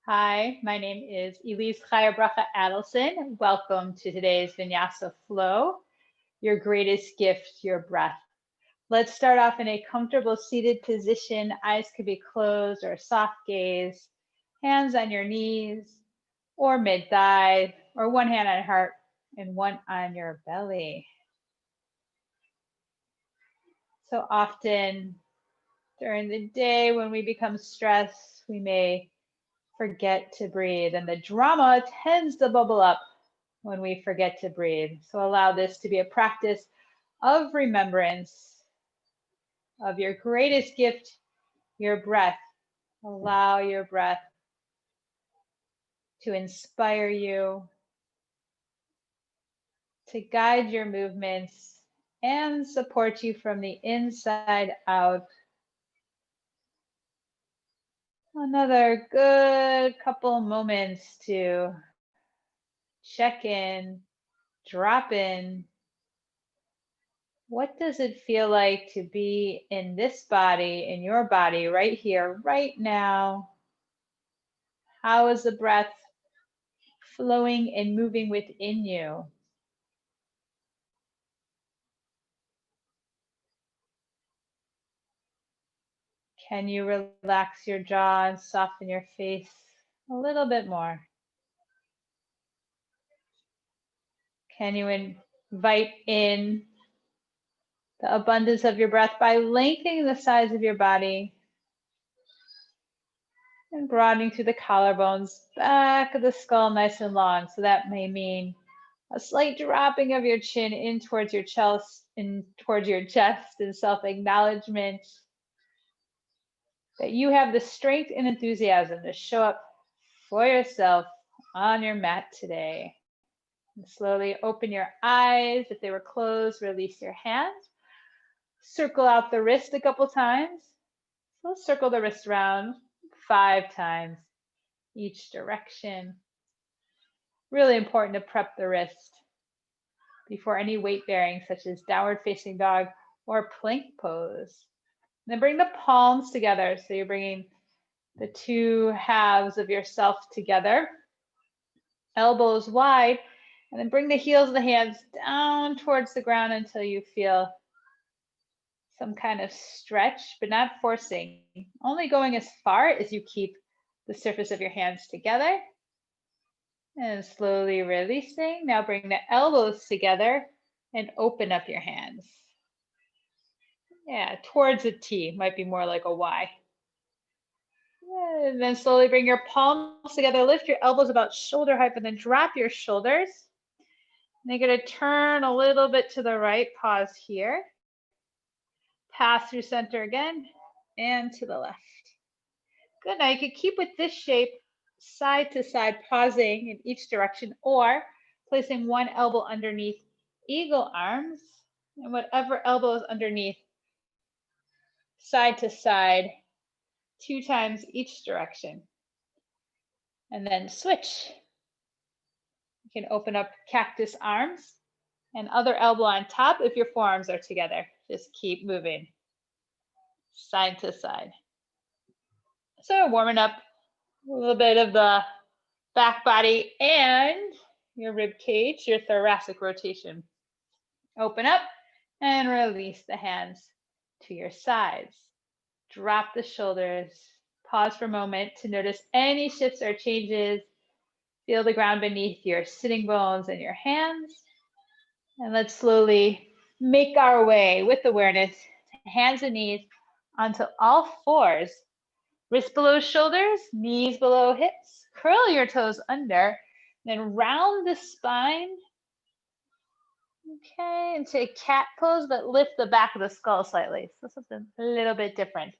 Hi, my name is Elise Chayabracha Adelson. Welcome to today's Vinyasa Flow, your greatest gift, your breath. Let's start off in a comfortable seated position. Eyes could be closed or soft gaze, hands on your knees or mid-thigh, or one hand on your heart and one on your belly. So often during the day when we become stressed, we may forget to breathe, and the drama tends to bubble up when we forget to breathe. So allow this to be a practice of remembrance of your greatest gift, your breath. Allow your breath to inspire you, to guide your movements, and support you from the inside out. Another good couple moments to check in, drop in. What does it feel like to be in this body, in your body, right here, right now? How is the breath flowing and moving within you? Can you relax your jaw and soften your face a little bit more? Can you invite in the abundance of your breath by lengthening the sides of your body and broadening through the collarbones, back of the skull nice and long? So that may mean a slight dropping of your chin in towards your chest, in towards your chest, and self-acknowledgement that you have the strength and enthusiasm to show up for yourself on your mat today. And slowly open your eyes. If they were closed, release your hands. Circle out the wrist a couple times. So circle the wrist around 5 times each direction. Really important to prep the wrist before any weight bearing, such as downward facing dog or plank pose. Then bring the palms together. So you're bringing the two halves of yourself together, elbows wide, and then bring the heels of the hands down towards the ground until you feel some kind of stretch, but not forcing, only going as far as you keep the surface of your hands together. And slowly releasing. Now bring the elbows together and open up your hands. Yeah, towards a T, might be more like a Y. And then slowly bring your palms together, lift your elbows about shoulder height, and then drop your shoulders. And you're going to turn a little bit to the right, pause here. Pass through center again, and to the left. Good. Now you can keep with this shape, side to side, pausing in each direction, or placing one elbow underneath eagle arms, and whatever elbow is underneath, side to side, 2 times each direction. And then switch. You can open up cactus arms and other elbow on top if your forearms are together. Just keep moving side to side. So warming up a little bit of the back body and your rib cage, your thoracic rotation. Open up and release the hands to your sides. Drop the shoulders. Pause for a moment to notice any shifts or changes. Feel the ground beneath your sitting bones and your hands. And let's slowly make our way with awareness to hands and knees onto all fours. Wrists below shoulders, knees below hips. Curl your toes under. Then round the spine. Okay, and take cat pose, but lift the back of the skull slightly. So something a little bit different.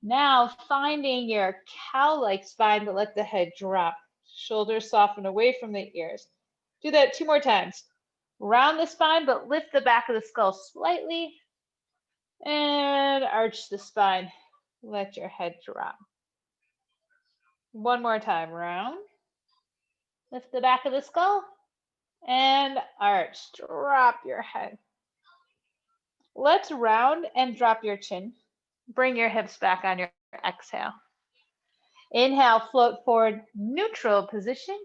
Now finding your cow-like spine, but let the head drop. Shoulders soften away from the ears. Do that 2 more times. Round the spine, but lift the back of the skull slightly. And arch the spine. Let your head drop. 1 more time. Round. Lift the back of the skull. And arch. Drop your head. Let's round and drop your chin. Bring your hips back on your exhale. Inhale, float forward, neutral position.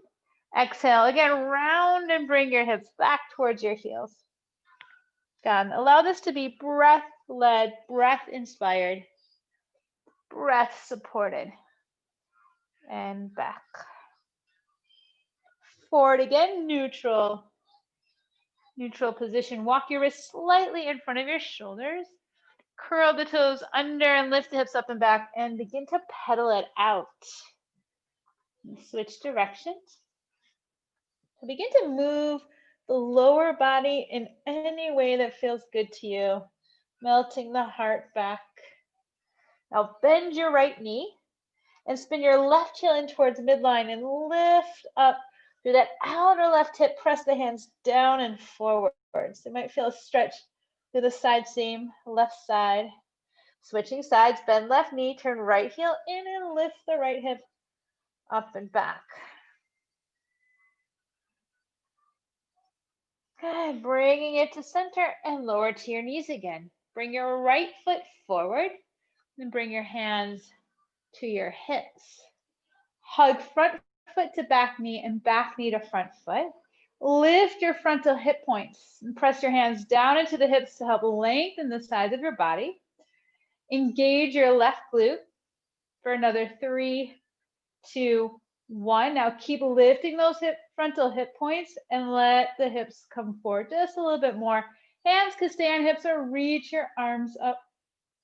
Exhale, again, round and bring your hips back towards your heels. Again, allow this to be breath-led, breath-inspired, breath-supported. And back. Forward again, neutral position. Walk your wrists slightly in front of your shoulders. Curl the toes under and lift the hips up and back and begin to pedal it out. Switch directions. So begin to move the lower body in any way that feels good to you, melting the heart back. Now bend your right knee and spin your left heel in towards midline and lift up through that outer left hip. Press the hands down and forward. So you might feel a stretch through the side seam, left side. Switching sides, bend left knee, turn right heel in and lift the right hip up and back. Good, bringing it to center and lower to your knees again. Bring your right foot forward and bring your hands to your hips. Hug front foot to back knee and back knee to front foot. Lift your frontal hip points and press your hands down into the hips to help lengthen the sides of your body. Engage your left glute for another 3, 2, 1. Now keep lifting those frontal hip points and let the hips come forward just a little bit more. Hands can stay on hips or reach your arms up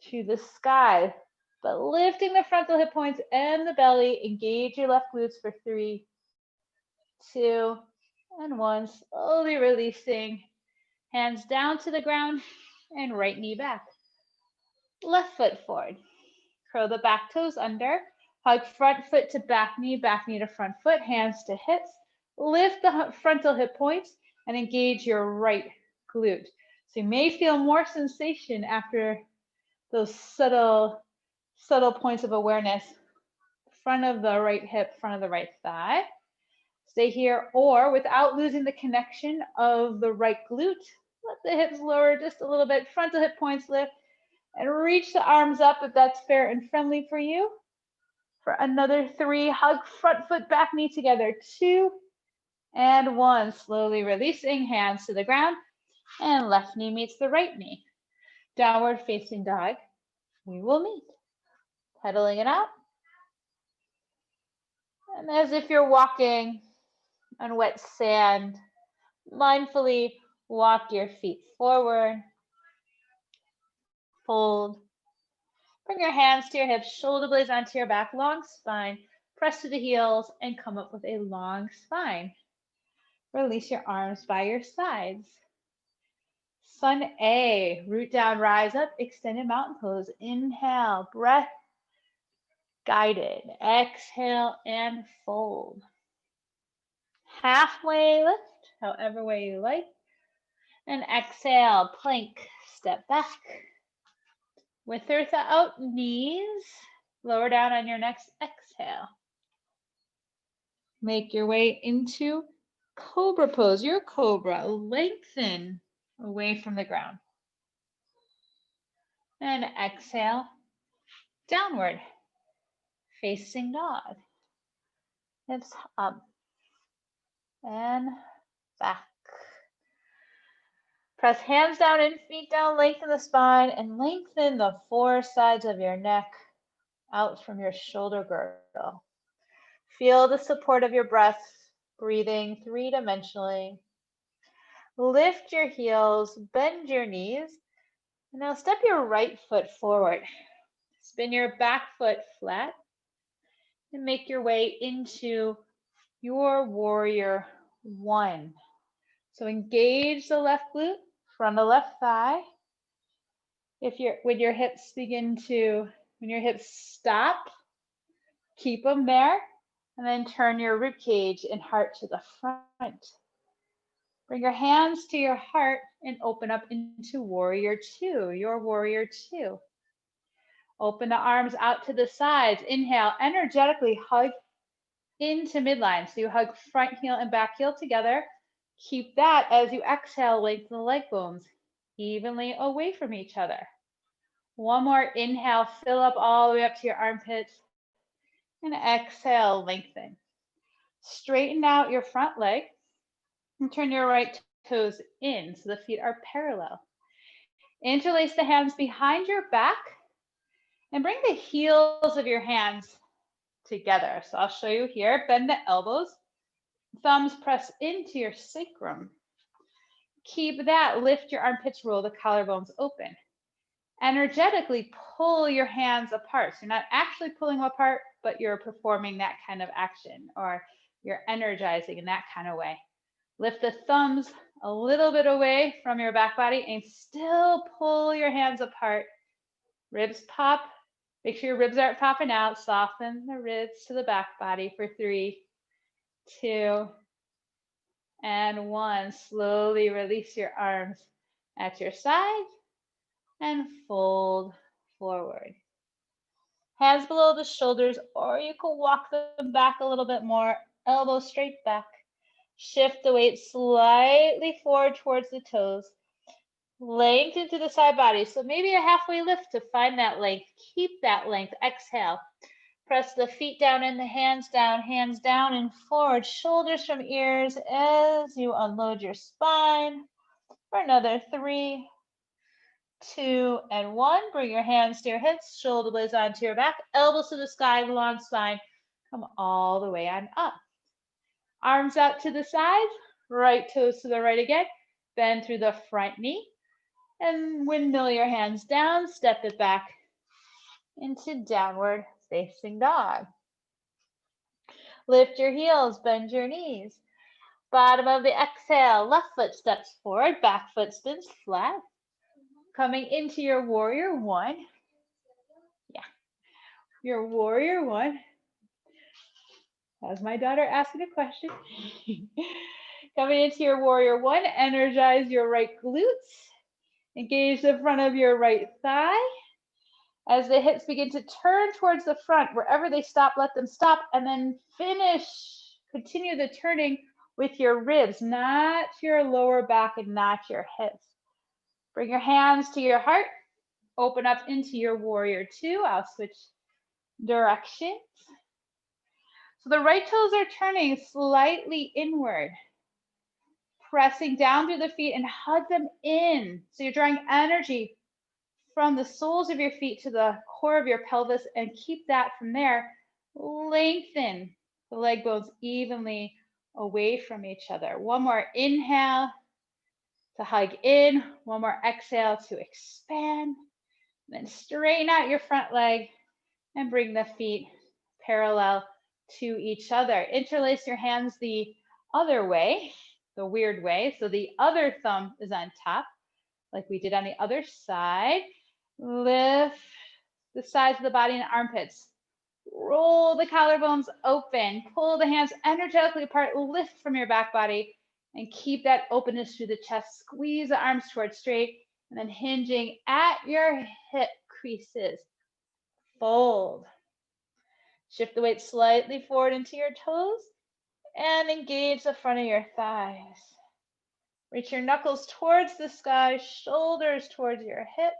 to the sky. But lifting the frontal hip points and the belly, engage your left glutes for 3, 2, and 1. Slowly releasing. Hands down to the ground and right knee back. Left foot forward. Curl the back toes under. Hug front foot to back knee to front foot, hands to hips. Lift the frontal hip points and engage your right glute. So you may feel more sensation after those subtle points of awareness. Front of the right hip, front of the right thigh. Stay here, or without losing the connection of the right glute, let the hips lower just a little bit. Frontal hip points lift and reach the arms up if that's fair and friendly for you. For another 3, hug front foot, back knee together. 2 and 1. Slowly releasing, hands to the ground, and left knee meets the right knee. Downward facing dog. We will meet. Pedaling it out. And as if you're walking on wet sand, mindfully walk your feet forward. Fold. Bring your hands to your hips, shoulder blades onto your back, long spine. Press to the heels and come up with a long spine. Release your arms by your sides. Sun A, root down, rise up, extended mountain pose. Inhale, breath guided. Exhale and fold. Halfway lift, however way you like. And exhale, plank, step back. With or without knees, lower down on your next exhale. Make your way into cobra pose, your cobra. Lengthen away from the ground. And exhale, downward, facing dog. Hips up and back. Press hands down and feet down, lengthen the spine and lengthen the 4 sides of your neck out from your shoulder girdle. Feel the support of your breath, breathing 3-dimensionally. Lift your heels, bend your knees. And now step your right foot forward. Spin your back foot flat and make your way into your warrior 1. So engage the left glute, front of left thigh. When your hips stop, keep them there, and then turn your rib cage and heart to the front. Bring your hands to your heart and open up into warrior 2, your warrior 2. Open the arms out to the sides. Inhale, energetically hug into midline. So you hug front heel and back heel together. Keep that as you exhale, lengthen the leg bones evenly away from each other. One more inhale, fill up all the way up to your armpits. And exhale, lengthen. Straighten out your front leg and turn your right toes in so the feet are parallel. Interlace the hands behind your back and bring the heels of your hands together. So I'll show you here. Bend the elbows, thumbs press into your sacrum. Keep that, lift your armpits, roll the collarbones open. Energetically pull your hands apart. So you're not actually pulling them apart, but you're performing that kind of action, or you're energizing in that kind of way. Lift the thumbs a little bit away from your back body and still pull your hands apart. Ribs pop. Make sure your ribs aren't popping out. Soften the ribs to the back body for 3, 2, and 1. Slowly release your arms at your side and fold forward. Hands below the shoulders, or you can walk them back a little bit more. Elbows straight back. Shift the weight slightly forward towards the toes. Lengthen to the side body. So maybe a halfway lift to find that length. Keep that length. Exhale. Press the feet down and the hands down and forward. Shoulders from ears as you unload your spine. For another 3, 2, and 1. Bring your hands to your hips, shoulder blades onto your back, elbows to the sky, long spine. Come all the way on up. Arms out to the sides, right toes to the right again. Bend through the front knee and windmill your hands down, step it back into downward facing dog. Lift your heels, bend your knees. Bottom of the exhale, left foot steps forward, back foot spins flat. Coming into your warrior 1. Yeah, your warrior 1. That's my daughter asking a question. Coming into your warrior 1, energize your right glutes. Engage the front of your right thigh. As the hips begin to turn towards the front, wherever they stop, let them stop, and then finish. Continue the turning with your ribs, not your lower back and not your hips. Bring your hands to your heart. Open up into your warrior 2. I'll switch directions. So the right toes are turning slightly inward, pressing down through the feet and hug them in. So you're drawing energy from the soles of your feet to the core of your pelvis and keep that from there. Lengthen the leg bones evenly away from each other. One more inhale to hug in. One more exhale to expand. Then straighten out your front leg and bring the feet parallel to each other. Interlace your hands the other way, the weird way. So the other thumb is on top, like we did on the other side. Lift the sides of the body and armpits. Roll the collarbones open. Pull the hands energetically apart. Lift from your back body and keep that openness through the chest. Squeeze the arms towards straight and then hinging at your hip creases. Fold. Shift the weight slightly forward into your toes and engage the front of your thighs. Reach your knuckles towards the sky, shoulders towards your hips.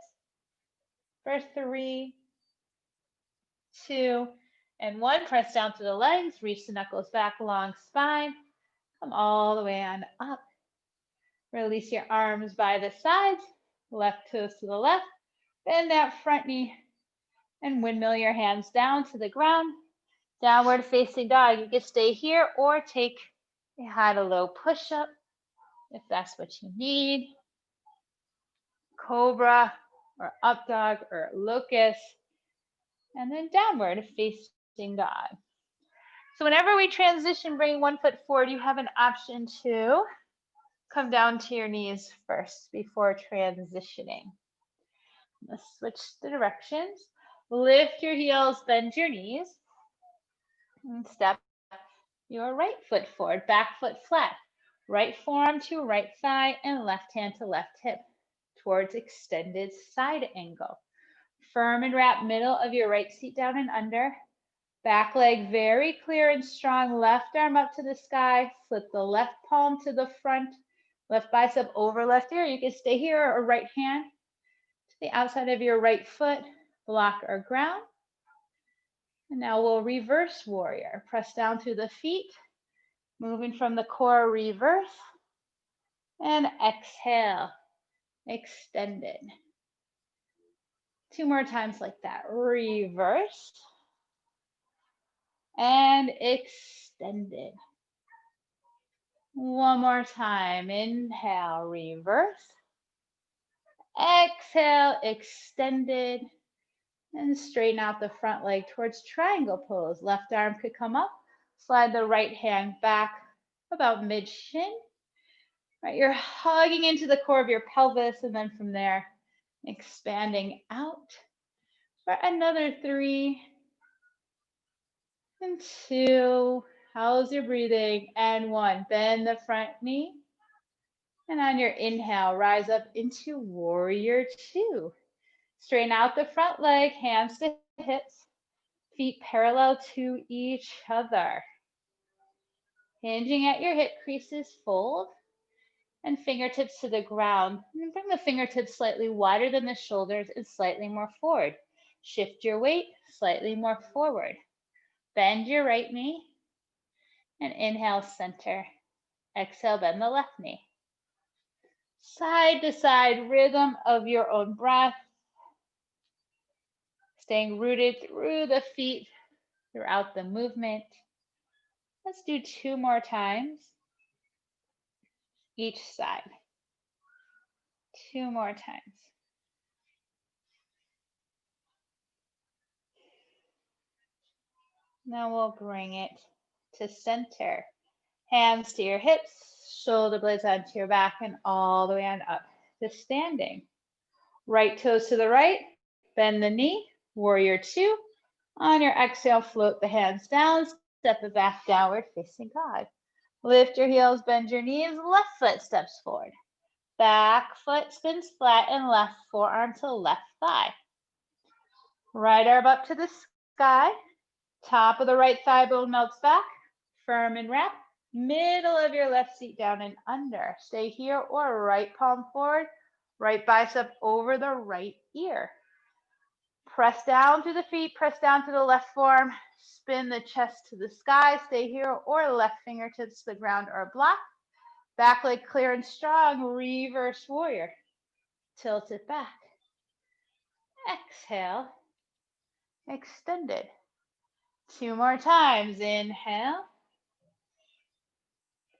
For 3, 2, and 1. Press down to the legs, reach the knuckles back, long spine. Come all the way on up. Release your arms by the sides, left toes to the left. Bend that front knee and windmill your hands down to the ground. Downward facing dog. You can stay here or take a high to low push-up if that's what you need. Cobra or up dog or locust. And then downward facing dog. So whenever we transition, bring one foot forward, you have an option to come down to your knees first before transitioning. Let's switch the directions. Lift your heels, bend your knees. And step your right foot forward, back foot flat. Right forearm to right thigh and left hand to left hip towards extended side angle. Firm and wrap middle of your right seat down and under. Back leg very clear and strong. Left arm up to the sky. Flip the left palm to the front. Left bicep over left ear. You can stay here or right hand to the outside of your right foot. Block or ground. And now we'll reverse warrior. Press down through the feet, moving from the core, reverse. And exhale, extended. 2 more times like that. Reverse. And extended. 1 more time. Inhale, reverse. Exhale, extended. And straighten out the front leg towards triangle pose. Left arm could come up. Slide the right hand back about mid-shin. Right, you're hugging into the core of your pelvis, and then from there, expanding out for another 3 and 2. How's your breathing? And 1. Bend the front knee. And on your inhale, rise up into warrior 2. Straighten out the front leg, hands to hips, feet parallel to each other. Hinging at your hip creases, fold, and fingertips to the ground. And bring the fingertips slightly wider than the shoulders and slightly more forward. Shift your weight slightly more forward. Bend your right knee, and inhale, center. Exhale, bend the left knee. Side to side rhythm of your own breath. Staying rooted through the feet throughout the movement. Let's do 2 more times each side. 2 more times. Now we'll bring it to center. Hands to your hips, shoulder blades onto your back, and all the way on up to standing. Right toes to the right, bend the knee, warrior 2. On your exhale, float the hands down, step it back, downward facing dog. Lift your heels, bend your knees, left foot steps forward. Back foot spins flat and left forearm to left thigh. Right arm up to the sky. Top of the right thigh bone melts back. Firm and wrap. Middle of your left seat down and under. Stay here or right palm forward. Right bicep over the right ear. Press down through the feet. Press down to the left forearm. Spin the chest to the sky. Stay here or left fingertips to the ground or block. Back leg clear and strong. Reverse warrior. Tilt it back. Exhale. Extended. 2 more times. Inhale.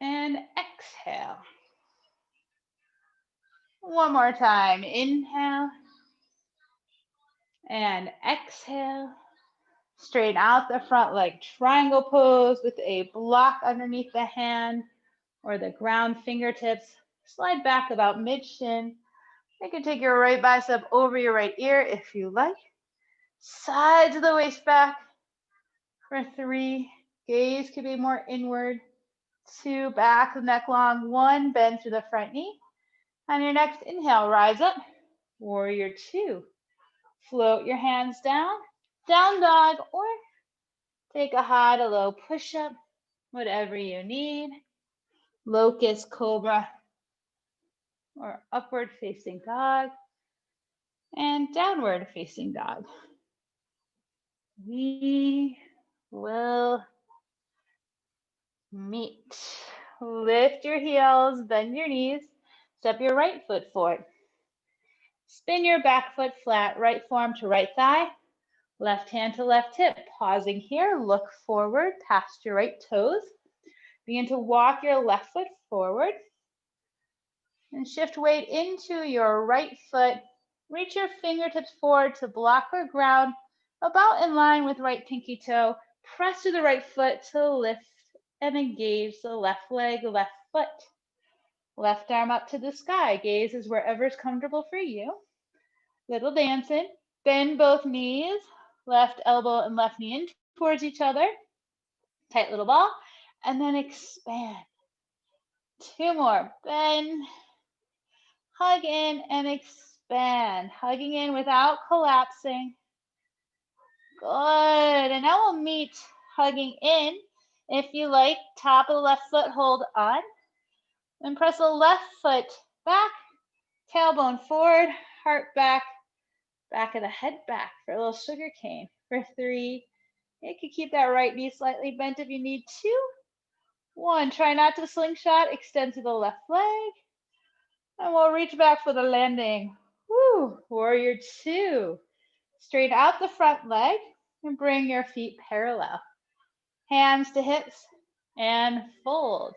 And exhale. 1 more time. Inhale. And exhale. Straighten out the front leg. Triangle pose with a block underneath the hand or the ground fingertips. Slide back about mid-shin. You can take your right bicep over your right ear if you like. Sides of the waist back for 3. Gaze could be more inward. 2, back of neck long. 1, bend through the front knee. On your next inhale, rise up. Warrior 2. Float your hands down. Down dog, or take a high to low push-up, whatever you need. Locust, cobra, or upward facing dog, and downward facing dog. We will meet. Lift your heels, bend your knees, step your right foot forward. Spin your back foot flat, right forearm to right thigh, left hand to left hip. Pausing here, look forward past your right toes. Begin to walk your left foot forward and shift weight into your right foot. Reach your fingertips forward to block or ground, about in line with right pinky toe. Press to the right foot to lift and engage the left leg, left foot. Left arm up to the sky. Gaze is wherever is comfortable for you. Little dancing. Bend both knees, left elbow and left knee in towards each other. Tight little ball. And then expand. 2 more. Bend. Hug in and expand. Hugging in without collapsing. Good. And now we'll meet hugging in. If you like, top of the left foot, hold on. Then press the left foot back, tailbone forward, heart back, back of the head back for a little sugar cane for 3 You can keep that right knee slightly bent if you need to. 1, try not to slingshot, extend to the left leg. And we'll reach back for the landing. Woo, warrior 2. Straighten out the front leg and bring your feet parallel. Hands to hips and fold.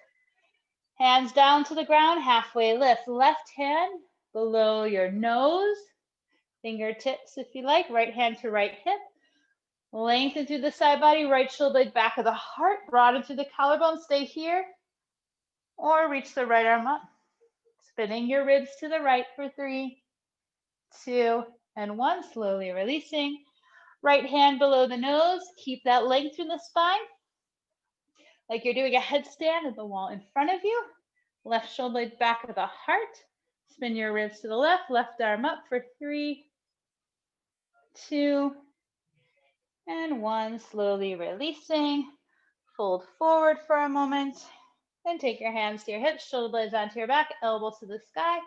Hands down to the ground, halfway lift. Left hand below your nose. Fingertips if you like, right hand to right hip. Lengthen through the side body, right shoulder blade back of the heart. Broaden through the collarbone, stay here. Or reach the right arm up. Spinning your ribs to the right for 3, 2, and 1. Slowly releasing. Right hand below the nose. Keep that length through the spine. Like you're doing a headstand at the wall in front of you. Left shoulder blade back of the heart. Spin your ribs to the left. Left arm up for 3, 2, and 1. Slowly releasing. Fold forward for a moment. Then take your hands to your hips, shoulder blades onto your back, elbows to the sky.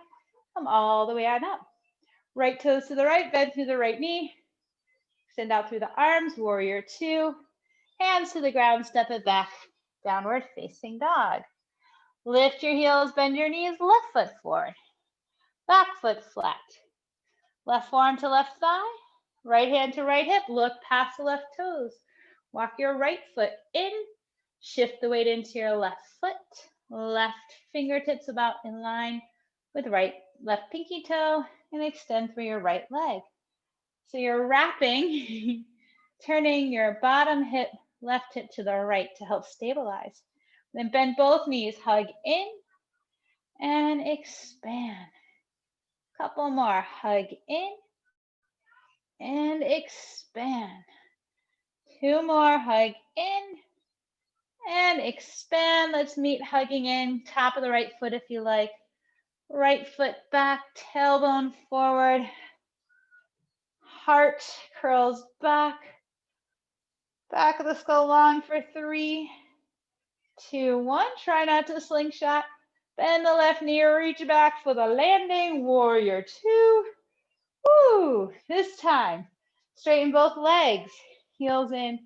Come all the way on up. Right toes to the right, bend through the right knee. Extend out through the arms, warrior 2. Hands to the ground, step it back, downward facing dog. Lift your heels, bend your knees, left foot forward. Back foot flat. Left forearm to left thigh. Right hand to right hip, look past the left toes. Walk your right foot in. Shift the weight into your left foot. Left fingertips about in line with left pinky toe, and extend through your right leg. So you're wrapping, turning your bottom hip, left hip to the right to help stabilize. Then bend both knees, hug in and expand. Couple more, hug in and expand. 2 more, hug in and expand. Let's meet hugging in, top of the right foot if you like. Right foot back, tailbone forward. Heart curls back. Back of the skull long for 3, 2, 1. Try not to slingshot. Bend the left knee, reach back for the landing. Warrior 2. Woo! This time, straighten both legs. Heels in,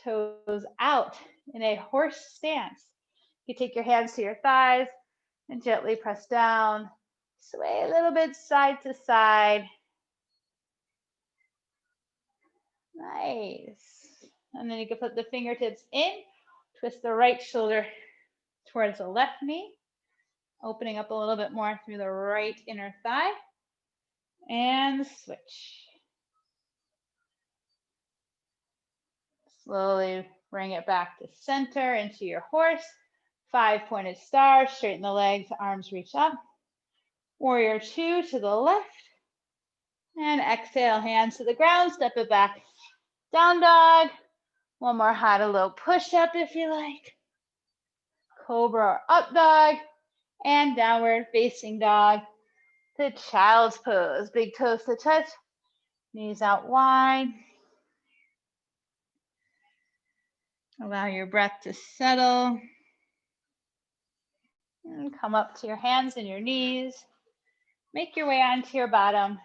toes out in a horse stance. You take your hands to your thighs and gently press down. Sway a little bit side to side. Nice. And then you can put the fingertips in, twist the right shoulder towards the left knee, opening up a little bit more through the right inner thigh, and switch. Slowly bring it back to center into your horse. 5-pointed star, straighten the legs, arms reach up. Warrior 2 to the left. And exhale, hands to the ground, step it back. Down dog. One more high to low push-up if you like. Cobra or up dog. And downward facing dog. The child's pose. Big toes to touch. Knees out wide. Allow your breath to settle. And come up to your hands and your knees. Make your way onto your bottom.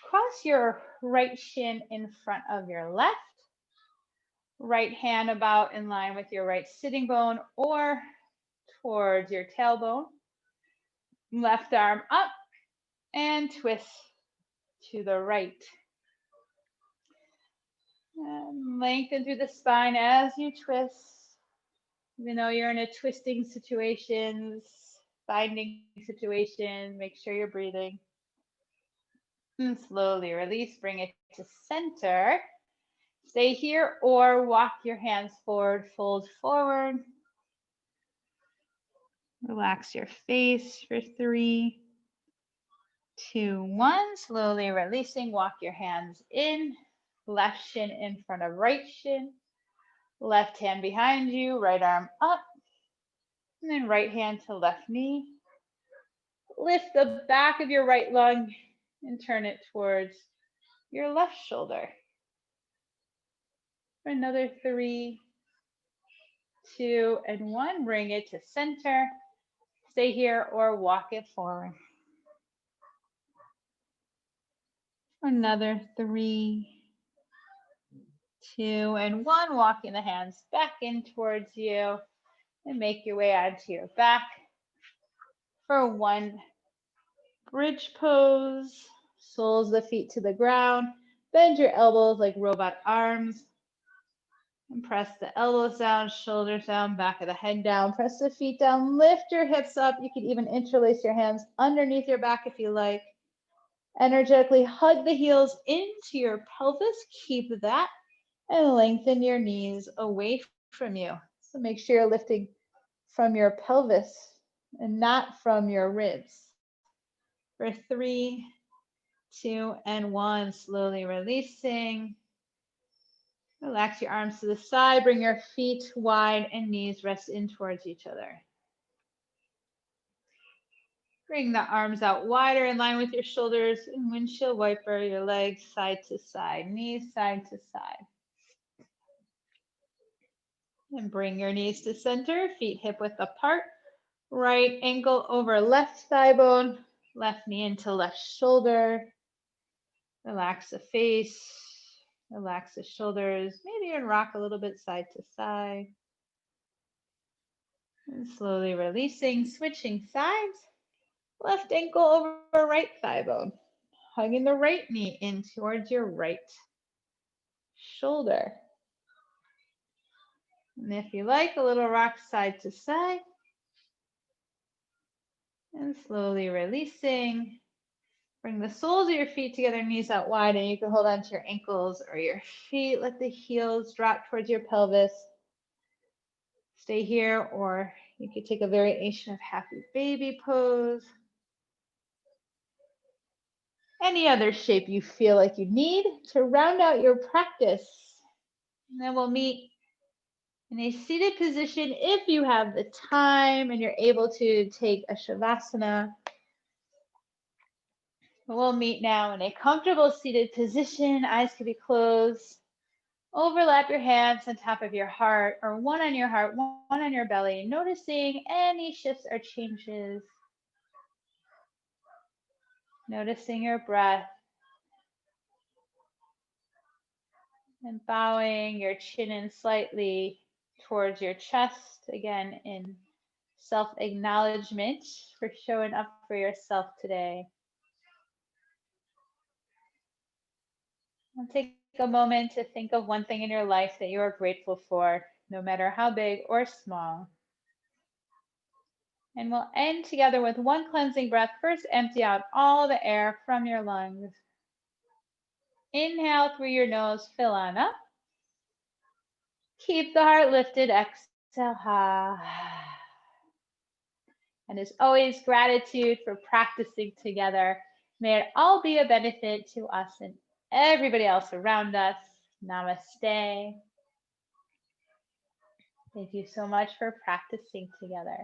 Cross your right shin in front of your left. Right hand about in line with your right sitting bone or towards your tailbone. Left arm up and twist to the right. And lengthen through the spine as you twist. Even though you're in a twisting situation, binding situation, make sure you're breathing. And slowly release, bring it to center. Stay here or walk your hands forward, fold forward. Relax your face for 3, 2, 1. Slowly releasing, walk your hands in. Left shin in front of right shin. Left hand behind you, right arm up. And then right hand to left knee. Lift the back of your right lung and turn it towards your left shoulder. For another 3, 2, and 1. Bring it to center. Stay here or walk it forward. Another 3, 2 and 1. Walking the hands back in towards you and make your way onto your back for 1 bridge pose. Soles of the feet to the ground. Bend your elbows like robot arms. And press the elbows down, shoulders down, back of the head down. Press the feet down, lift your hips up. You can even interlace your hands underneath your back if you like. Energetically hug the heels into your pelvis. Keep that. And lengthen your knees away from you. So make sure you're lifting from your pelvis and not from your ribs. For 3, 2, and 1, slowly releasing. Relax your arms to the side, bring your feet wide and knees rest in towards each other. Bring the arms out wider in line with your shoulders and windshield wiper your legs side to side, knees side to side. And bring your knees to center, feet hip width apart, right ankle over left thigh bone, left knee into left shoulder. Relax the face, relax the shoulders, maybe even rock a little bit side to side. And slowly releasing, switching sides. Left ankle over right thigh bone. Hugging the right knee in towards your right shoulder. And if you like, a little rock side to side. And slowly releasing. Bring the soles of your feet together, knees out wide, and you can hold on to your ankles or your feet. Let the heels drop towards your pelvis. Stay here, or you could take a variation of happy baby pose. Any other shape you feel like you need to round out your practice. And then we'll meet in a seated position if you have the time and you're able to take a shavasana. We'll meet now in a comfortable seated position. Eyes can be closed. Overlap your hands on top of your heart, or one on your heart, one on your belly, noticing any shifts or changes. Noticing your breath. And bowing your chin in slightly towards your chest, again in self-acknowledgement for showing up for yourself today. And take a moment to think of one thing in your life that you are grateful for, no matter how big or small. And we'll end together with one cleansing breath. First, empty out all the air from your lungs. Inhale through your nose, fill on up. Keep the heart lifted, exhale. And as always, gratitude for practicing together. May it all be a benefit to us and everybody else around us. Namaste. Thank you so much for practicing together.